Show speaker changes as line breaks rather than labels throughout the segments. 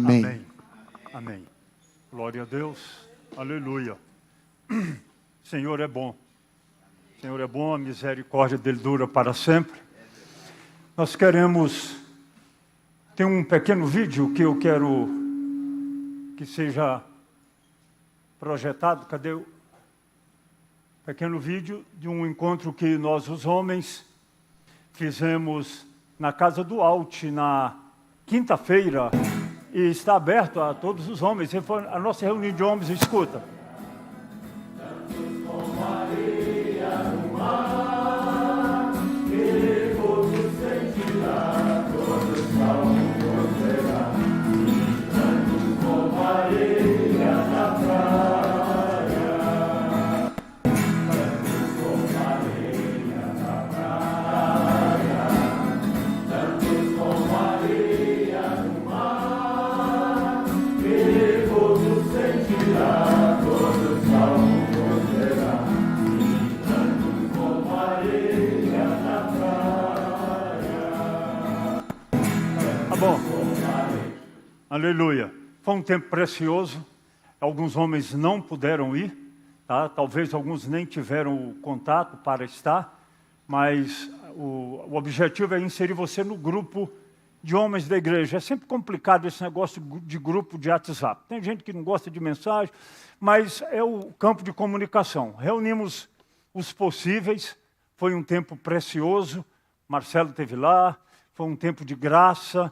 Amém.
Amém. Amém. Glória a Deus. Aleluia. Senhor é bom. Senhor é bom, a misericórdia dele dura para sempre. Nós queremos... Tem um pequeno vídeo que eu quero que seja projetado. Cadê o pequeno vídeo de um encontro que nós, os homens, fizemos na Casa do Alt, na quinta-feira, e está aberto a todos os homens. Foi a nossa reunião de homens, escuta. Bom, aleluia. Foi um tempo precioso. Alguns homens não puderam ir, tá? Talvez alguns nem tiveram o contato para estar, mas o objetivo é inserir você no grupo de homens da igreja. É sempre complicado esse negócio de grupo de WhatsApp. Tem gente que não gosta de mensagem, mas é o campo de comunicação. Reunimos os possíveis, foi um tempo precioso. Marcelo esteve lá, foi um tempo de graça.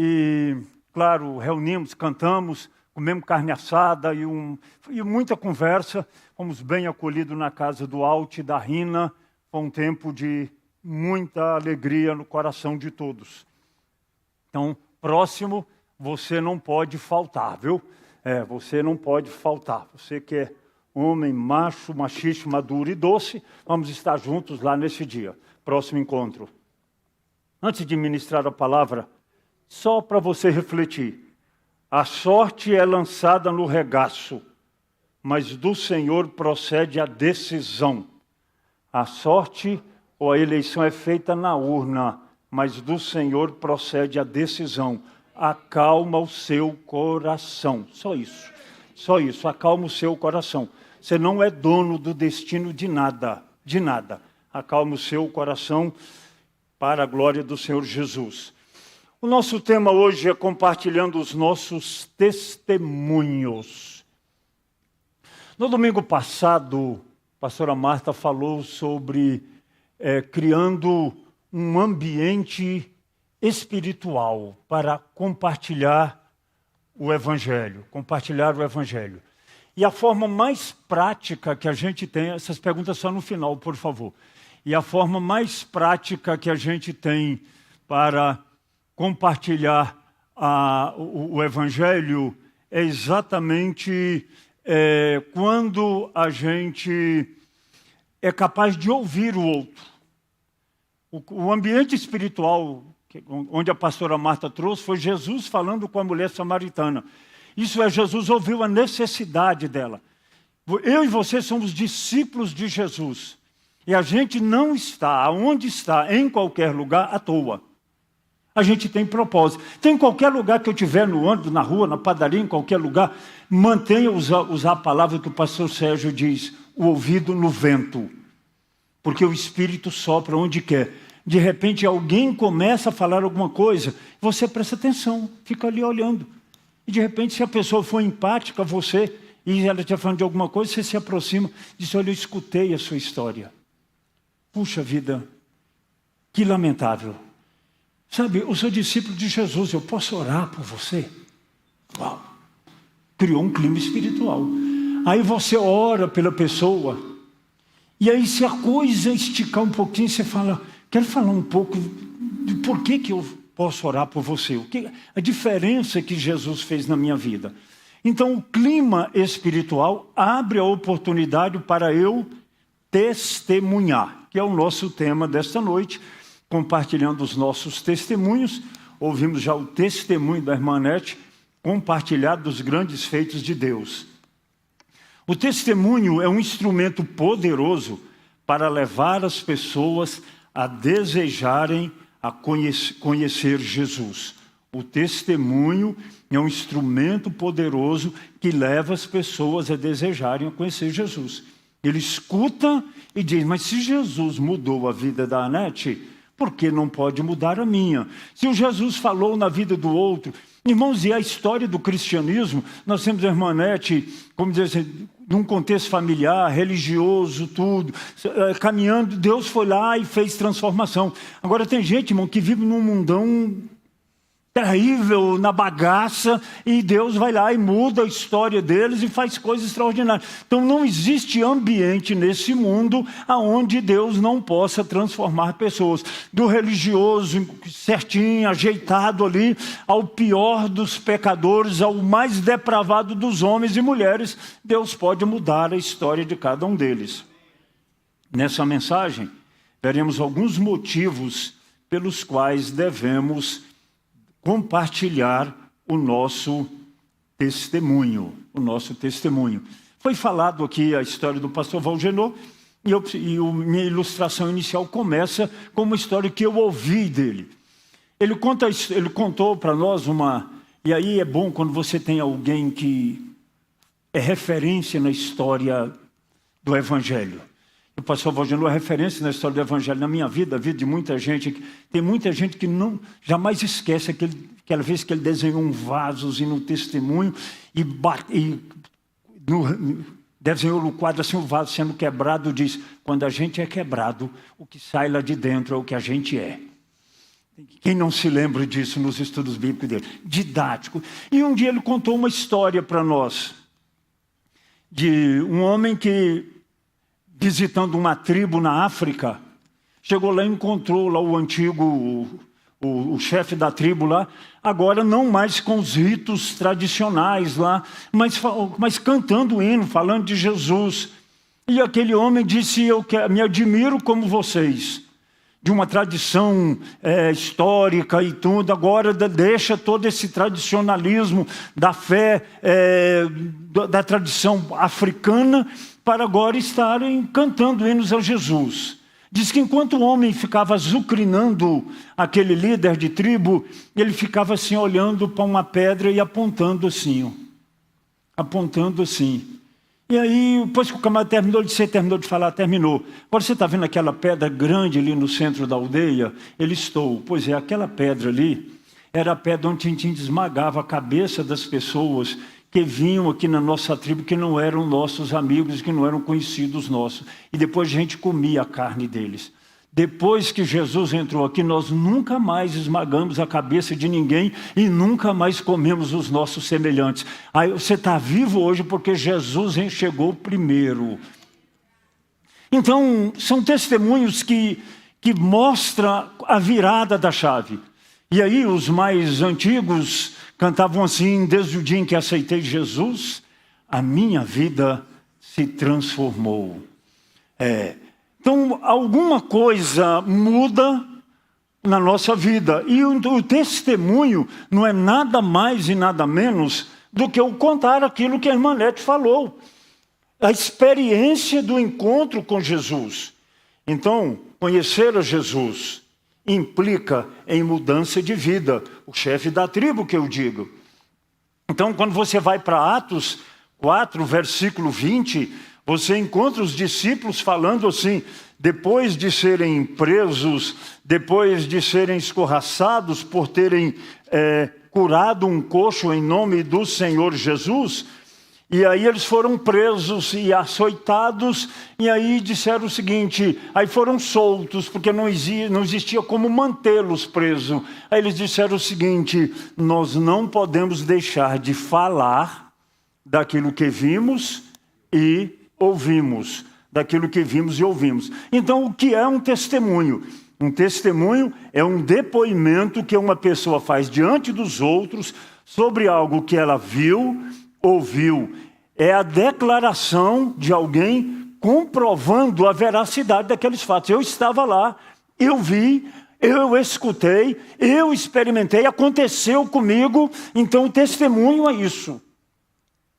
E, claro, reunimos, cantamos, comemos carne assada e muita conversa. Fomos bem acolhidos na Casa do Alt, da Rina. Foi um tempo de muita alegria no coração de todos. Então, próximo, você não pode faltar, viu? Você não pode faltar. Você que é homem, macho, machista, maduro e doce, vamos estar juntos lá nesse dia. Próximo encontro. Antes de ministrar a palavra, só para você refletir. A sorte é lançada no regaço, mas do Senhor procede a decisão. A sorte ou a eleição é feita na urna, mas do Senhor procede a decisão. Acalma o seu coração. Só isso. Só isso. Acalma o seu coração. Você não é dono do destino de nada. De nada. Acalma o seu coração para a glória do Senhor Jesus. O nosso tema hoje é compartilhando os nossos testemunhos. No domingo passado, a pastora Marta falou sobre criando um ambiente espiritual para compartilhar o Evangelho. E a forma mais prática que a gente tem, essas perguntas só no final, por favor. E a forma mais prática que a gente tem para compartilhar o Evangelho é exatamente quando a gente é capaz de ouvir o outro. O ambiente espiritual, onde a pastora Marta trouxe, foi Jesus falando com a mulher samaritana. Isso é, Jesus ouviu a necessidade dela. Eu e você somos discípulos de Jesus. E a gente não está, onde está, em qualquer lugar, à toa. A gente tem propósito. Tem em qualquer lugar que eu estiver no ônibus, na rua, na padaria, em qualquer lugar, mantenha usar a palavra que o pastor Sérgio diz, o ouvido no vento. Porque o Espírito sopra onde quer. De repente alguém começa a falar alguma coisa, você presta atenção, fica ali olhando. E de repente, se a pessoa for empática a você, e ela está falando de alguma coisa, você se aproxima e diz, olha, eu escutei a sua história. Puxa vida, que lamentável. Sabe, eu sou discípulo de Jesus, eu posso orar por você? Uau! Criou um clima espiritual. Aí você ora pela pessoa, e aí se a coisa esticar um pouquinho, você fala, quero falar um pouco de por que eu posso orar por você, a diferença que Jesus fez na minha vida. Então o clima espiritual abre a oportunidade para eu testemunhar, que é o nosso tema desta noite, compartilhando os nossos testemunhos. Ouvimos já o testemunho da irmã Anete, compartilhado dos grandes feitos de Deus. O testemunho é um instrumento poderoso para levar as pessoas a desejarem a conhecer Jesus. O testemunho é um instrumento poderoso que leva as pessoas a desejarem conhecer Jesus. Ele escuta e diz, mas se Jesus mudou a vida da Anete, por que não pode mudar a minha? Se o Jesus falou na vida do outro... Irmãos, e a história do cristianismo, nós temos a irmã Anete, como dizer assim, num contexto familiar, religioso, tudo, caminhando, Deus foi lá e fez transformação. Agora tem gente, irmão, que vive num mundão terrível, na bagaça, e Deus vai lá e muda a história deles e faz coisas extraordinárias. Então não existe ambiente nesse mundo onde Deus não possa transformar pessoas. Do religioso certinho, ajeitado ali, ao pior dos pecadores, ao mais depravado dos homens e mulheres, Deus pode mudar a história de cada um deles. Nessa mensagem, veremos alguns motivos pelos quais devemos compartilhar o nosso testemunho. Foi falado aqui a história do pastor Valgenot, minha ilustração inicial começa com uma história que eu ouvi dele. Ele contou para nós e aí é bom quando você tem alguém que é referência na história do Evangelho. O pastor Valgenot é referência na história do Evangelho, na minha vida, a vida de muita gente. Tem muita gente que jamais esquece aquela vez que ele desenhou um vaso assim, no testemunho desenhou no quadro assim, o vaso sendo quebrado, diz, quando a gente é quebrado, o que sai lá de dentro é o que a gente é. Quem não se lembra disso nos estudos bíblicos dele? Didático. E um dia ele contou uma história para nós, de um homem que, visitando uma tribo na África, chegou lá e encontrou lá o antigo, o chefe da tribo lá, agora não mais com os ritos tradicionais lá, mas cantando o hino, falando de Jesus. E aquele homem disse, eu me admiro como vocês, de uma tradição histórica e tudo, agora deixa todo esse tradicionalismo da fé, da tradição africana, para agora estarem cantando hinos a Jesus. Diz que enquanto o homem ficava azucrinando aquele líder de tribo, ele ficava assim olhando para uma pedra e apontando assim. E aí, depois que o camarada terminou, ele disse, você terminou de falar? Terminou. Agora você está vendo aquela pedra grande ali no centro da aldeia? Ele estou. Pois é, aquela pedra ali era a pedra onde a gente esmagava a cabeça das pessoas que vinham aqui na nossa tribo, que não eram nossos amigos, que não eram conhecidos nossos. E depois a gente comia a carne deles. Depois que Jesus entrou aqui, nós nunca mais esmagamos a cabeça de ninguém e nunca mais comemos os nossos semelhantes. Aí você está vivo hoje porque Jesus chegou primeiro. Então, são testemunhos que mostram a virada da chave. E aí os mais antigos cantavam assim, desde o dia em que aceitei Jesus, a minha vida se transformou. Então, alguma coisa muda na nossa vida. E o testemunho não é nada mais e nada menos do que o contar aquilo que a irmã Anete falou. A experiência do encontro com Jesus. Então, conhecer a Jesus implica em mudança de vida. O chefe da tribo que eu digo. Então, quando você vai para Atos 4, versículo 20, você encontra os discípulos falando assim, depois de serem presos, depois de serem escorraçados por terem curado um coxo em nome do Senhor Jesus, e aí eles foram presos e açoitados, e aí disseram o seguinte, aí foram soltos, porque não existia como mantê-los presos. Aí eles disseram o seguinte, nós não podemos deixar de falar daquilo que vimos e ouvimos. Daquilo que vimos e ouvimos. Então, o que é um testemunho? Um testemunho é um depoimento que uma pessoa faz diante dos outros sobre algo que ela viu, ouviu. É a declaração de alguém comprovando a veracidade daqueles fatos. Eu estava lá, eu vi, eu escutei, eu experimentei, aconteceu comigo. Então, o testemunho é isso.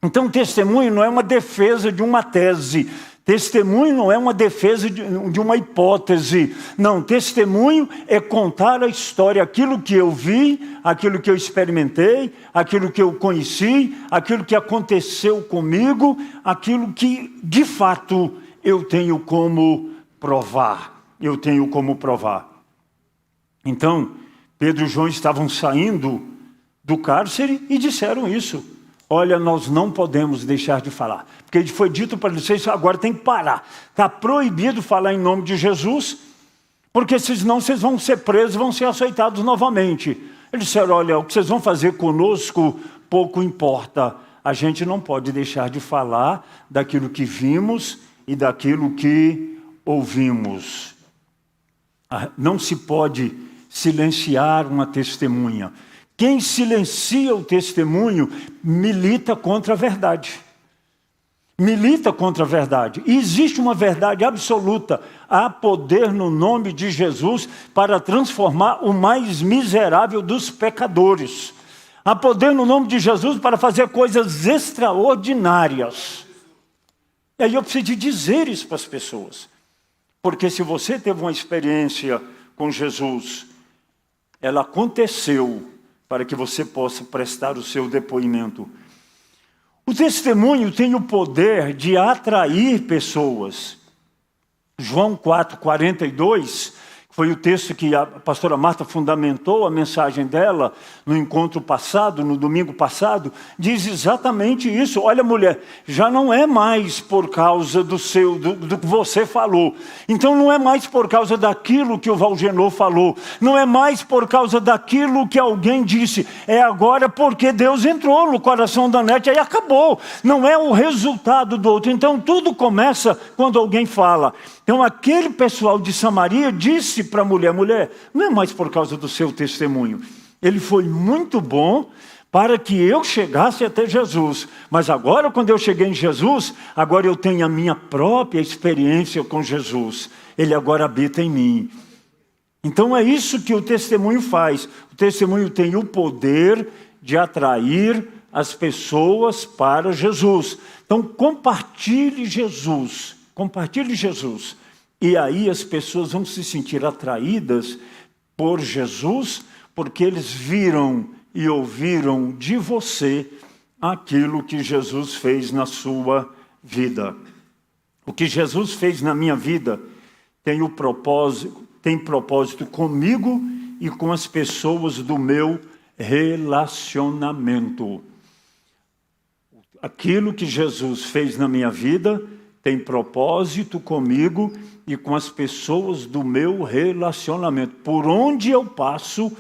Então, o testemunho não é uma defesa de uma tese. Testemunho não é uma defesa de uma hipótese. Não, testemunho é contar a história, aquilo que eu vi, aquilo que eu experimentei, aquilo que eu conheci, aquilo que aconteceu comigo, aquilo que, de fato, eu tenho como provar. Eu tenho como provar. Então, Pedro e João estavam saindo do cárcere e disseram isso. Olha, nós não podemos deixar de falar. Porque foi dito para eles, agora tem que parar. Está proibido falar em nome de Jesus, porque senão vocês vão ser presos, vão ser aceitados novamente. Eles disseram, olha, o que vocês vão fazer conosco pouco importa. A gente não pode deixar de falar daquilo que vimos e daquilo que ouvimos. Não se pode silenciar uma testemunha. Quem silencia o testemunho milita contra a verdade. Milita contra a verdade. E existe uma verdade absoluta. Há poder no nome de Jesus para transformar o mais miserável dos pecadores. Há poder no nome de Jesus para fazer coisas extraordinárias. E aí eu preciso dizer isso para as pessoas. Porque se você teve uma experiência com Jesus, ela aconteceu para que você possa prestar o seu depoimento. O testemunho tem o poder de atrair pessoas. João 4:42, foi o texto que a pastora Marta fundamentou a mensagem dela no encontro passado, no domingo passado, diz exatamente isso. Olha, mulher, já não é mais por causa do que você falou. Então não é mais por causa daquilo que o Valgenor falou. Não é mais por causa daquilo que alguém disse. É agora porque Deus entrou no coração da Nete e acabou. Não é o resultado do outro. Então tudo começa quando alguém fala. Então aquele pessoal de Samaria disse para a mulher, não é mais por causa do seu testemunho. Ele foi muito bom para que eu chegasse até Jesus. Mas agora, quando eu cheguei em Jesus, agora eu tenho a minha própria experiência com Jesus. Ele agora habita em mim. Então é isso que o testemunho faz. O testemunho tem o poder de atrair as pessoas para Jesus. Então compartilhe Jesus. Compartilhe Jesus. E aí as pessoas vão se sentir atraídas por Jesus, porque eles viram e ouviram de você aquilo que Jesus fez na sua vida. O que Jesus fez na minha vida tem propósito comigo e com as pessoas do meu relacionamento. Aquilo que Jesus fez na minha vida tem propósito comigo e com as pessoas do meu relacionamento. Por onde eu passo,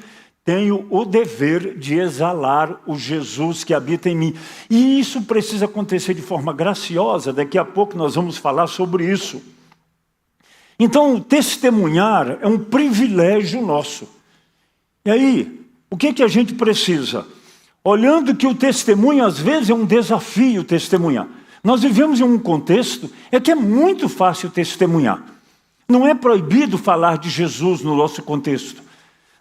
tenho o dever de exalar o Jesus que habita em mim. E isso precisa acontecer de forma graciosa. Daqui a pouco nós vamos falar sobre isso. Então, testemunhar é um privilégio nosso. E aí, o que a gente precisa? Olhando que o testemunho, às vezes, é um desafio testemunhar. Nós vivemos em um contexto que é muito fácil testemunhar. Não é proibido falar de Jesus no nosso contexto.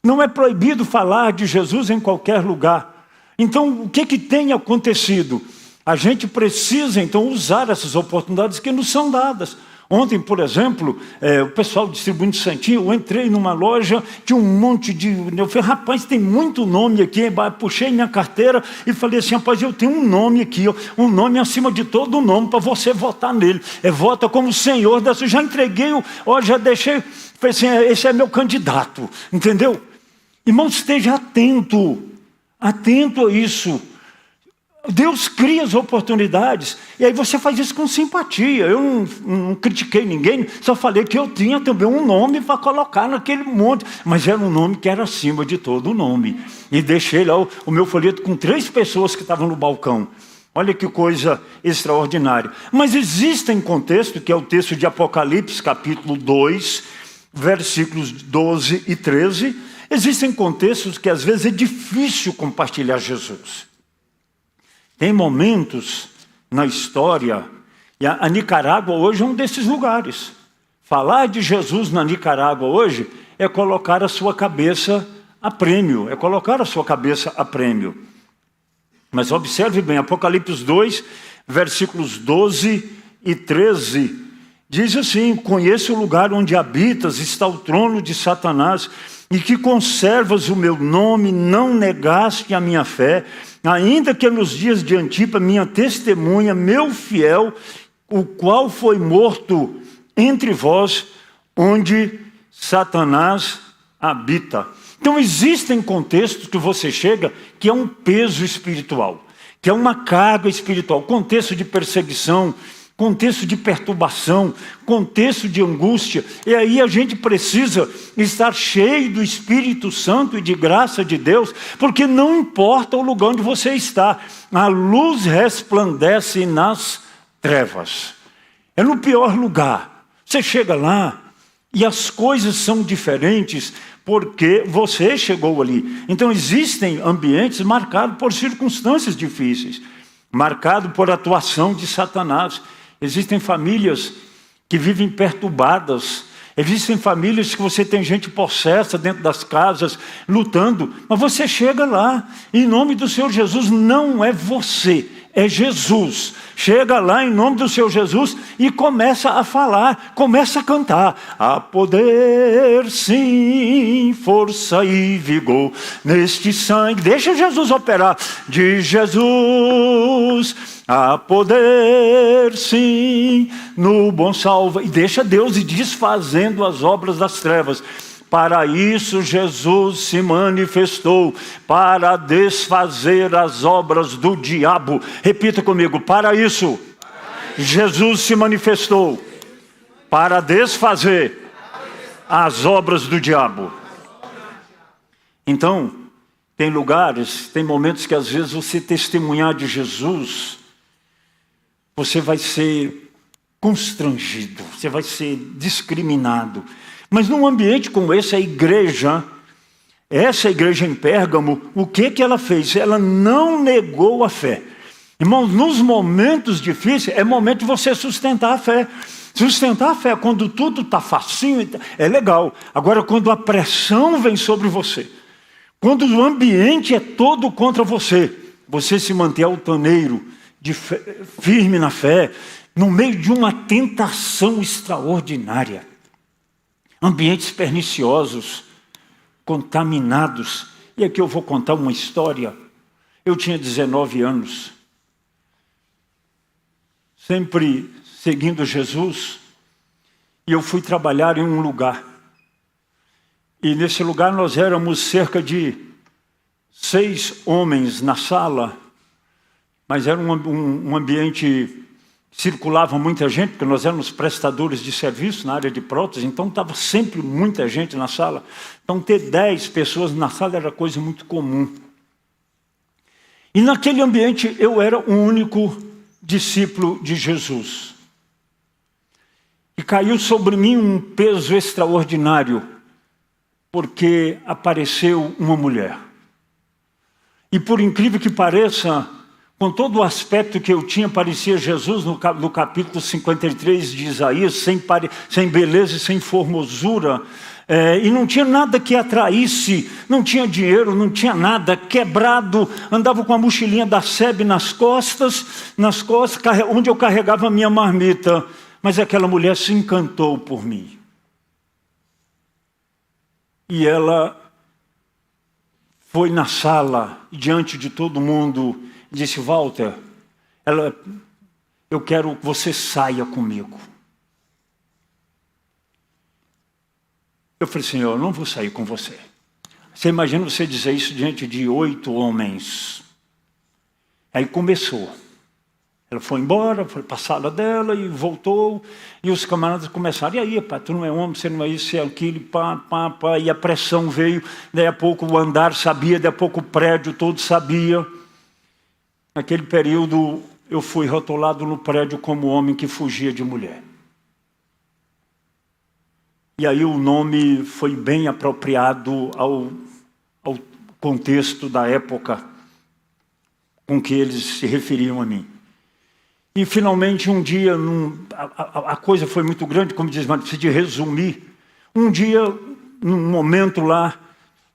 Não é proibido falar de Jesus em qualquer lugar. Então, o que tem acontecido? A gente precisa, então, usar essas oportunidades que nos são dadas. Ontem, por exemplo, o pessoal distribuindo santinho, eu entrei numa loja, tinha um monte de... Eu falei, rapaz, tem muito nome aqui. Puxei minha carteira e falei assim, rapaz, eu tenho um nome aqui, um nome acima de todo nome para você votar nele. Vota como Senhor. Já entreguei, já deixei, falei assim, esse é meu candidato, entendeu? Irmão, esteja atento a isso. Deus cria as oportunidades, e aí você faz isso com simpatia. Eu não critiquei ninguém, só falei que eu tinha também um nome para colocar naquele monte, mas era um nome que era acima de todo nome. E deixei lá o meu folheto com 3 pessoas que estavam no balcão. Olha que coisa extraordinária. Mas existem contextos, que é o texto de Apocalipse, capítulo 2, versículos 12 e 13. Existem contextos que às vezes é difícil compartilhar Jesus. Tem momentos na história, e a Nicarágua hoje é um desses lugares. Falar de Jesus na Nicarágua hoje é colocar a sua cabeça a prêmio, Mas observe bem, Apocalipse 2, versículos 12 e 13, Diz assim: conheço o lugar onde habitas, está o trono de Satanás, e que conservas o meu nome, não negaste a minha fé, ainda que nos dias de Antipa, minha testemunha, meu fiel, o qual foi morto entre vós, onde Satanás habita. Então existem contextos que você chega que é um peso espiritual, que é uma carga espiritual, contexto de perseguição, contexto de perturbação, contexto de angústia. E aí a gente precisa estar cheio do Espírito Santo e de graça de Deus, porque não importa o lugar onde você está, a luz resplandece nas trevas. É no pior lugar. Você chega lá e as coisas são diferentes porque você chegou ali. Então existem ambientes marcados por circunstâncias difíceis, marcados por atuação de Satanás. Existem famílias que vivem perturbadas. Existem famílias que você tem gente possessa dentro das casas, lutando. Mas você chega lá, em nome do Senhor Jesus, não é você, é Jesus. Chega lá em nome do Senhor Jesus e começa a falar, começa a cantar. Há poder, sim, força e vigor neste sangue. Deixa Jesus operar. De Jesus há poder, sim, no bom salva. E deixa Deus ir desfazendo as obras das trevas. Para isso Jesus se manifestou, para desfazer as obras do diabo. Repita comigo: para isso Jesus se manifestou, para desfazer as obras do diabo. Então, tem lugares, tem momentos que às vezes você testemunhar de Jesus, você vai ser constrangido, você vai ser discriminado. Mas num ambiente como esse, essa igreja em Pérgamo, o que ela fez? Ela não negou a fé. Irmãos, nos momentos difíceis, é momento de você sustentar a fé. Sustentar a fé, quando tudo está facinho, é legal. Agora, quando a pressão vem sobre você, quando o ambiente é todo contra você, você se manter altaneiro, firme na fé, no meio de uma tentação extraordinária. Ambientes perniciosos, contaminados. E aqui eu vou contar uma história. Eu tinha 19 anos, sempre seguindo Jesus, e eu fui trabalhar em um lugar. E nesse lugar nós éramos cerca de 6 homens na sala, mas era um ambiente... circulava muita gente, porque nós éramos prestadores de serviço na área de prótese, então estava sempre muita gente na sala. Então ter 10 pessoas na sala era coisa muito comum. E naquele ambiente eu era o único discípulo de Jesus. E caiu sobre mim um peso extraordinário, porque apareceu uma mulher. E por incrível que pareça, com todo o aspecto que eu tinha, parecia Jesus no capítulo 53 de Isaías, sem beleza e sem formosura, e não tinha nada que atraísse, não tinha dinheiro, não tinha nada, quebrado, andava com a mochilinha da SEB nas costas, onde eu carregava a minha marmita, mas aquela mulher se encantou por mim. E ela foi na sala, diante de todo mundo, disse: Walter, eu quero que você saia comigo. Eu falei: Senhor, eu não vou sair com você. Você imagina você dizer isso diante de 8 homens. Aí começou. Ela foi embora, foi para a sala dela e voltou. E os camaradas começaram: e aí, pá, tu não é homem, você não é isso, você é aquilo, pá. E a pressão veio. Daí a pouco o andar sabia, daí a pouco o prédio todo sabia. Naquele período, eu fui rotulado no prédio como homem que fugia de mulher. E aí o nome foi bem apropriado ao contexto da época com que eles se referiam a mim. E finalmente um dia, a coisa foi muito grande, como diz, mas preciso de resumir. Um dia, num momento lá,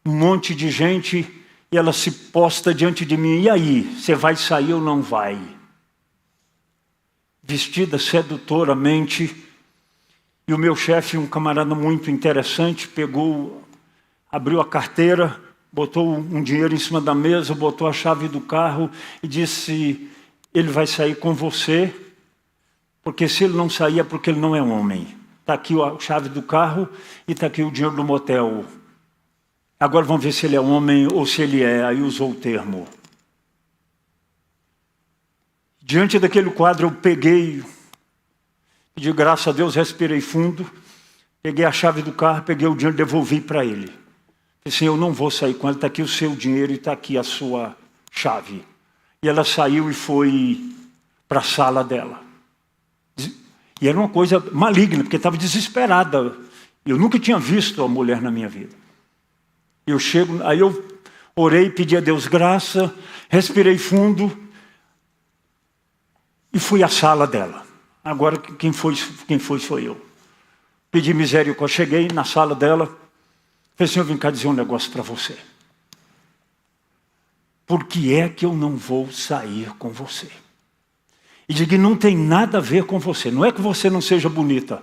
um monte de gente... E ela se posta diante de mim: e aí, você vai sair ou não vai? Vestida sedutoramente, E o meu chefe, um camarada muito interessante, abriu a carteira, botou um dinheiro em cima da mesa, botou a chave do carro e disse: ele vai sair com você, porque se ele não sair é porque ele não é homem. Está aqui a chave do carro e está aqui o dinheiro do motel. Agora vamos ver se ele é homem ou se ele é. Aí usou o termo. Diante daquele quadro eu peguei, de graça a Deus, respirei fundo, peguei a chave do carro, peguei o dinheiro e devolvi para ele. Disse assim: eu não vou sair com ele, está aqui o seu dinheiro e está aqui a sua chave. E ela saiu e foi para a sala dela. E era uma coisa maligna, porque estava desesperada. Eu nunca tinha visto a mulher na minha vida. Aí eu orei, pedi a Deus graça, respirei fundo e fui à sala dela. Agora quem foi foi eu. Pedi misericórdia, cheguei na sala dela, falei assim: eu vim cá dizer um negócio para você. Por que é que eu não vou sair com você? E digo: não tem nada a ver com você. Não é que você não seja bonita.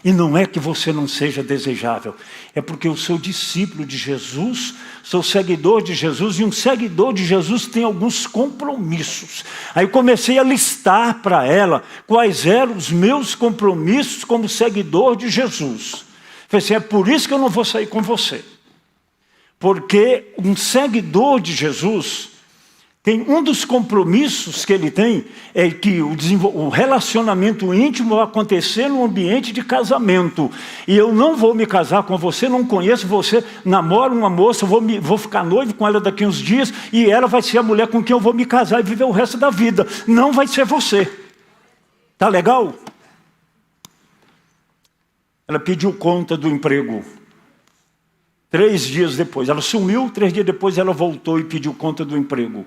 E não é que você não seja desejável. É porque eu sou discípulo de Jesus, sou seguidor de Jesus. E um seguidor de Jesus tem alguns compromissos. Aí comecei a listar para ela quais eram os meus compromissos como seguidor de Jesus. Falei assim: é por isso que eu não vou sair com você. Porque um seguidor de Jesus tem um dos compromissos que ele tem é que o relacionamento íntimo vai acontecer no ambiente de casamento. E eu não vou me casar com você, não conheço você, namoro uma moça, vou ficar noivo com ela daqui uns dias e ela vai ser a mulher com quem eu vou me casar e viver o resto da vida. Não vai ser você. Tá legal? Ela pediu conta do emprego. 3 dias depois, ela sumiu, 3 dias depois ela voltou e pediu conta do emprego.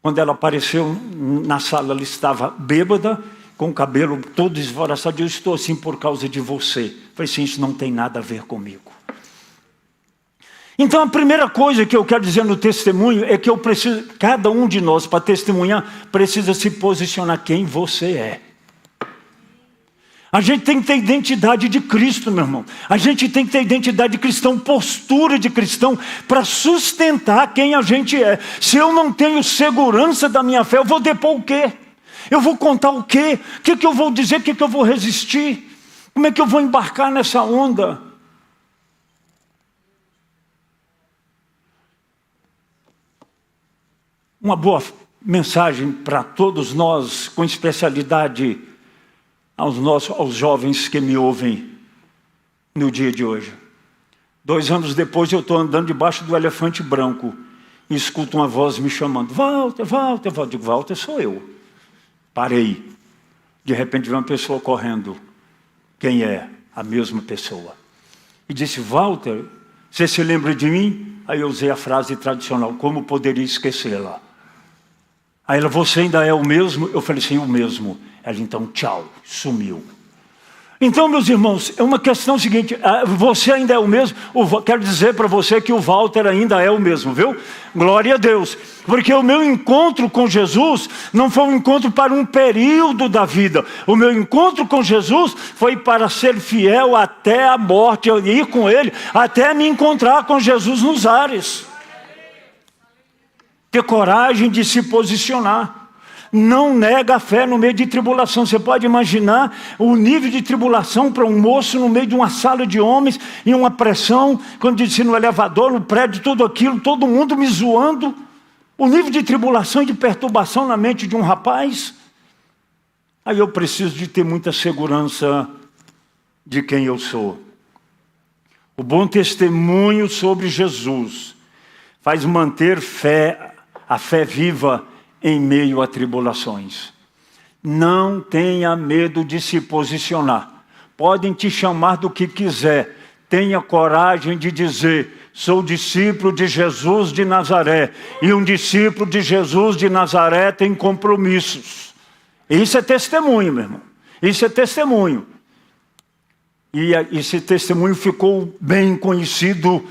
Quando ela apareceu na sala, ela estava bêbada, com o cabelo todo esvoraçado. Eu estou assim por causa de você. Falei assim: isso não tem nada a ver comigo. Então a primeira coisa que eu quero dizer no testemunho é que cada um de nós, para testemunhar, precisa se posicionar quem você é. A gente tem que ter identidade de Cristo, meu irmão. A gente tem que ter identidade de cristão, postura de cristão, para sustentar quem a gente é. Se eu não tenho segurança da minha fé, eu vou depor o quê? Eu vou contar o quê? O que eu vou dizer? O que eu vou resistir? Como é que eu vou embarcar nessa onda? Uma boa mensagem para todos nós, com especialidade aos jovens que me ouvem no dia de hoje. 2 anos depois eu estou andando debaixo do elefante branco e escuto uma voz me chamando: Walter, Walter, Walter. Digo: Walter, sou eu. Parei. De repente veio uma pessoa correndo. Quem é? A mesma pessoa. E disse: Walter, você se lembra de mim? Aí eu usei a frase tradicional: como poderia esquecê-la? Aí ela: você ainda é o mesmo? Eu falei: sim, o mesmo. Ela: então tchau, sumiu. Então, meus irmãos, é uma questão seguinte: você ainda é o mesmo? Quero dizer para você que o Walter ainda é o mesmo, viu? Glória a Deus. Porque o meu encontro com Jesus não foi um encontro para um período da vida. O meu encontro com Jesus foi para ser fiel até a morte, eu ir com Ele, até me encontrar com Jesus nos ares. Ter coragem de se posicionar. Não nega a fé no meio de tribulação. Você pode imaginar o nível de tribulação para um moço no meio de uma sala de homens, em uma pressão, quando disse no elevador, no prédio, tudo aquilo, todo mundo me zoando. O nível de tribulação e de perturbação na mente de um rapaz. Aí eu preciso de ter muita segurança de quem eu sou. O bom testemunho sobre Jesus faz manter a fé viva em meio a tribulações. Não tenha medo de se posicionar. Podem te chamar do que quiser. Tenha coragem de dizer: sou discípulo de Jesus de Nazaré. E um discípulo de Jesus de Nazaré tem compromissos. Isso é testemunho, meu irmão. Isso é testemunho. E esse testemunho ficou bem conhecido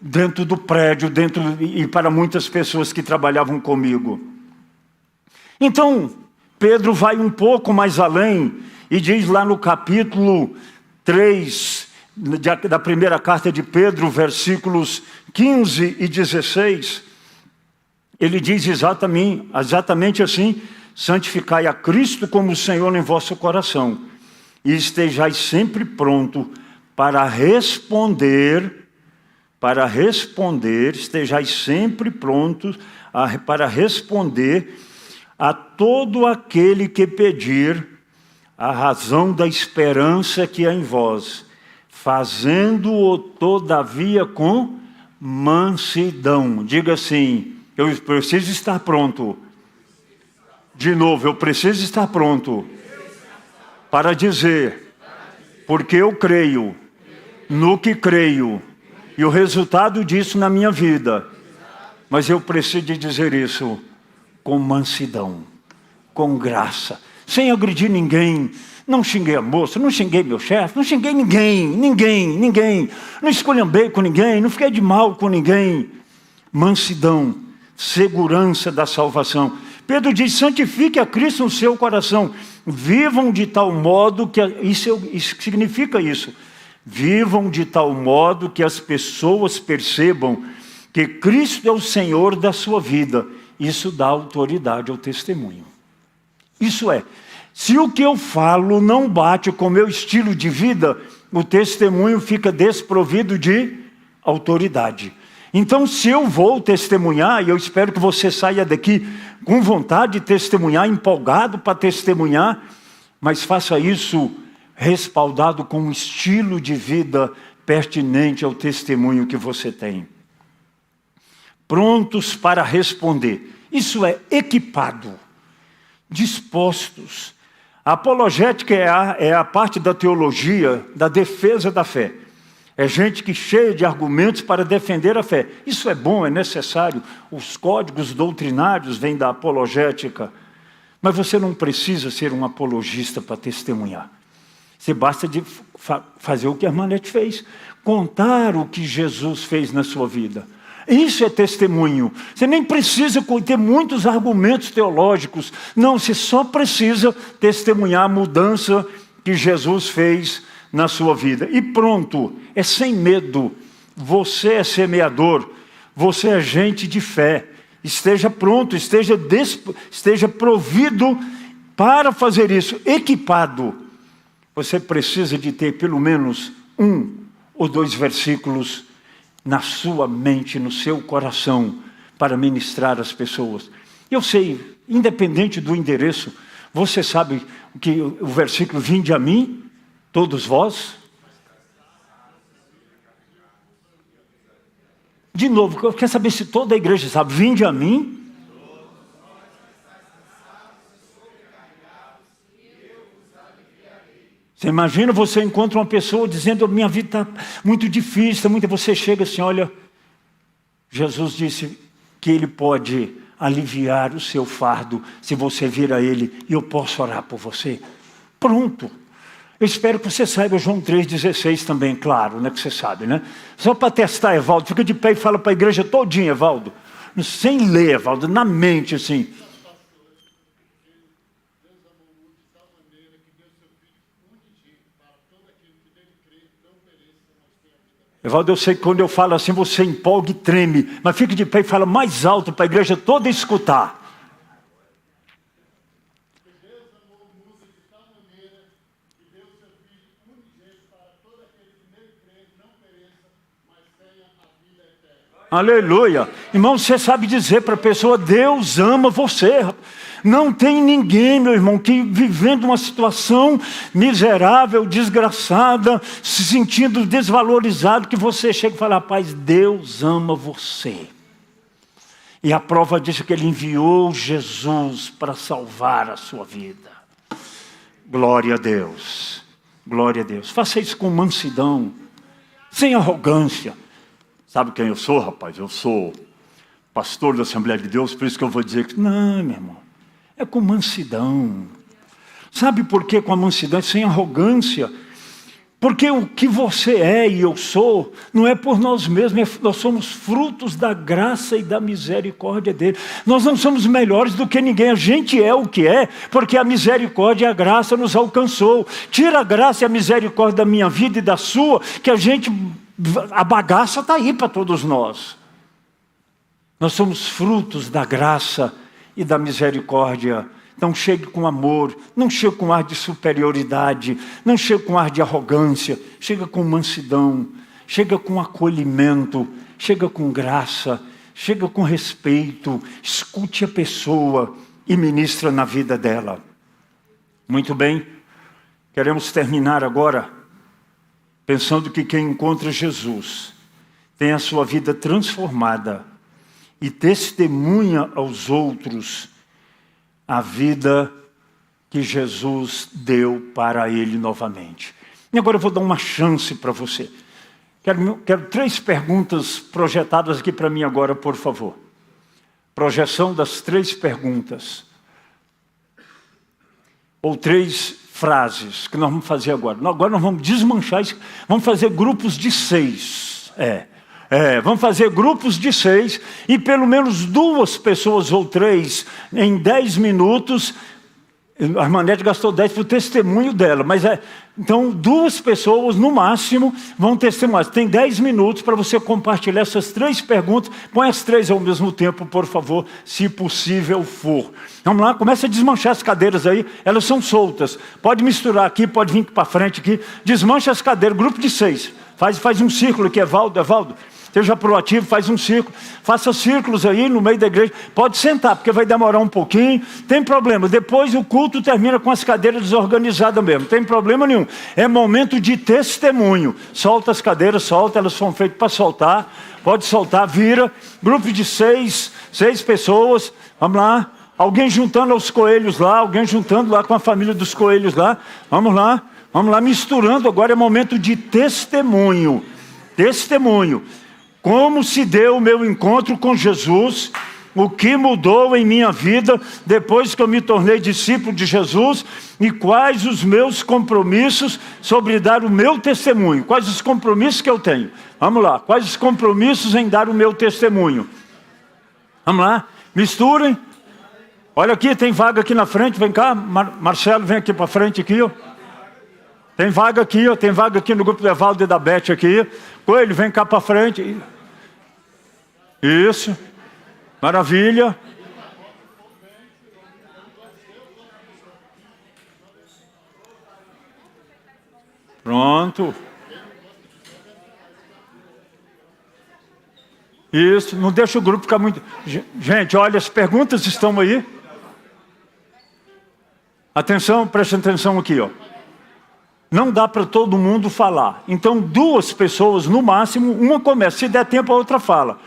dentro do prédio, e para muitas pessoas que trabalhavam comigo. Então, Pedro vai um pouco mais além E diz lá no capítulo 3 da primeira carta de Pedro, versículos 15 e 16, ele diz exatamente assim: santificai a Cristo como Senhor em vosso coração, e estejais sempre pronto para responder, estejais sempre prontos para responder a todo aquele que pedir a razão da esperança que há em vós, fazendo-o todavia com mansidão. Diga assim: eu preciso estar pronto. De novo, eu preciso estar pronto para dizer, porque eu creio no que creio, e o resultado disso na minha vida. Mas eu preciso de dizer isso com mansidão, com graça, sem agredir ninguém. Não xinguei a moça, não xinguei meu chefe, não xinguei ninguém. Não esculhambei com ninguém, não fiquei de mal com ninguém. Mansidão, segurança da salvação. Pedro diz: santifique a Cristo no seu coração. Vivam de tal modo que... Isso significa isso. Vivam de tal modo que as pessoas percebam que Cristo é o Senhor da sua vida. Isso dá autoridade ao testemunho. Isso é, se o que eu falo não bate com o meu estilo de vida, o testemunho fica desprovido de autoridade. Então, se eu vou testemunhar, e eu espero que você saia daqui com vontade de testemunhar, empolgado para testemunhar, mas faça isso respaldado com um estilo de vida pertinente ao testemunho que você tem. Prontos para responder. Isso é, equipado, dispostos. A apologética é a parte da teologia, da defesa da fé. É gente que cheia de argumentos para defender a fé. Isso é bom, é necessário. Os códigos doutrinários vêm da apologética. Mas você não precisa ser um apologista para testemunhar. Você basta de fazer o que a Armanete fez. Contar o que Jesus fez na sua vida. Isso é testemunho. Você nem precisa ter muitos argumentos teológicos. Não, você só precisa testemunhar a mudança que Jesus fez na sua vida. E pronto, é sem medo. Você é semeador, você é gente de fé. Esteja pronto, esteja provido para fazer isso, equipado. Você precisa de ter pelo menos 1 ou 2 versículos na sua mente, no seu coração, para ministrar às pessoas. Eu sei, independente do endereço, você sabe que o versículo: vinde a mim, todos vós. De novo, eu quero saber se toda a igreja sabe: vinde a mim. Você imagina, você encontra uma pessoa dizendo: minha vida está muito difícil, você chega assim: olha, Jesus disse que Ele pode aliviar o seu fardo se você vir a Ele, e eu posso orar por você. Pronto. Eu espero que você saiba João 3,16 também, claro, né, que você sabe, né? Só para testar, Evaldo, fica de pé e fala para a igreja todinha, Evaldo. Sem ler, Evaldo, na mente, assim. Evaldo, eu sei que quando eu falo assim, você empolga e treme, mas fique de pé e fala mais alto para a igreja toda escutar. Aleluia. Irmão, você sabe dizer para a pessoa: Deus ama você. Não tem ninguém, meu irmão, que vivendo uma situação miserável, desgraçada, se sentindo desvalorizado, que você chega e fala: rapaz, Deus ama você. E a prova disso é que Ele enviou Jesus para salvar a sua vida. Glória a Deus. Glória a Deus. Faça isso com mansidão, sem arrogância. Sabe quem eu sou, rapaz? Eu sou pastor da Assembleia de Deus, por isso que eu vou dizer que... Não, meu irmão. É com mansidão. Sabe por que com a mansidão? Sem arrogância. Porque o que você é e eu sou, não é por nós mesmos, nós somos frutos da graça e da misericórdia dele. Nós não somos melhores do que ninguém, a gente é o que é, porque a misericórdia e a graça nos alcançou. Tira a graça e a misericórdia da minha vida e da sua, que a bagaça está aí para todos nós. Nós somos frutos da graça e da misericórdia. Então chegue com amor, não chegue com ar de superioridade, não chegue com ar de arrogância, chega com mansidão, chega com acolhimento, chega com graça, chega com respeito, escute a pessoa e ministra na vida dela. Muito bem, queremos terminar agora pensando que quem encontra Jesus tem a sua vida transformada e testemunha aos outros a vida que Jesus deu para ele novamente. E agora eu vou dar uma chance para você. Quero 3 perguntas projetadas aqui para mim agora, por favor. Projeção das 3 perguntas. Ou 3 frases que nós vamos fazer agora. Agora nós vamos desmanchar isso. Vamos fazer grupos de 6. Vamos fazer grupos de 6 e pelo menos 2 pessoas ou 3 em 10 minutos. A Armanete gastou 10 para o testemunho dela, mas então 2 pessoas no máximo vão testemunhar. Tem 10 minutos para você compartilhar essas 3 perguntas. Põe as 3 ao mesmo tempo, por favor, se possível for. Vamos lá, começa a desmanchar as cadeiras aí, elas são soltas. Pode misturar aqui, pode vir para frente aqui. Desmancha as cadeiras, grupo de 6. Faz um círculo aqui, Evaldo. Seja proativo, faz um círculo, faça círculos aí no meio da igreja. Pode sentar, porque vai demorar um pouquinho, tem problema. Depois o culto termina com as cadeiras desorganizadas mesmo, não tem problema nenhum. É momento de testemunho. Solta as cadeiras, solta, elas foram feitas para soltar. Pode soltar, vira. Grupo de 6 pessoas, vamos lá. Alguém juntando aos coelhos lá, alguém juntando lá com a família dos coelhos lá. Vamos lá, misturando. Agora é momento de testemunho. Testemunho. Como se deu o meu encontro com Jesus, o que mudou em minha vida depois que eu me tornei discípulo de Jesus e quais os meus compromissos sobre dar o meu testemunho. Quais os compromissos que eu tenho? Vamos lá, quais os compromissos em dar o meu testemunho? Vamos lá, misturem. Olha aqui, tem vaga aqui na frente, vem cá, Marcelo, vem aqui para frente aqui, ó. Tem vaga aqui, ó, tem vaga aqui no grupo do Evaldo e da Beth aqui. Coelho, vem cá para frente. Isso. Maravilha. Pronto. Isso, não deixa o grupo ficar muito... Gente, olha, as perguntas estão aí. Atenção, preste atenção aqui, ó. Não dá para todo mundo falar. Então, 2 pessoas no máximo, uma começa. Se der tempo, a outra fala.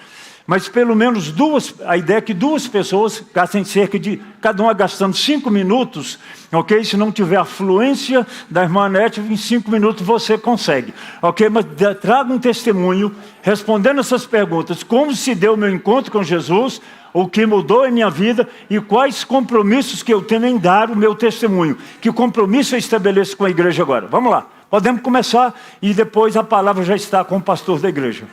Mas pelo menos 2, a ideia é que 2 pessoas gastem cerca de, cada uma gastando 5 minutos, ok? Se não tiver a fluência da irmã Anete, em 5 minutos você consegue, ok? Mas traga um testemunho, respondendo essas perguntas. Como se deu o meu encontro com Jesus, o que mudou em minha vida e quais compromissos que eu tenho em dar o meu testemunho. Que compromisso eu estabeleço com a igreja agora? Vamos lá, podemos começar e depois a palavra já está com o pastor da igreja.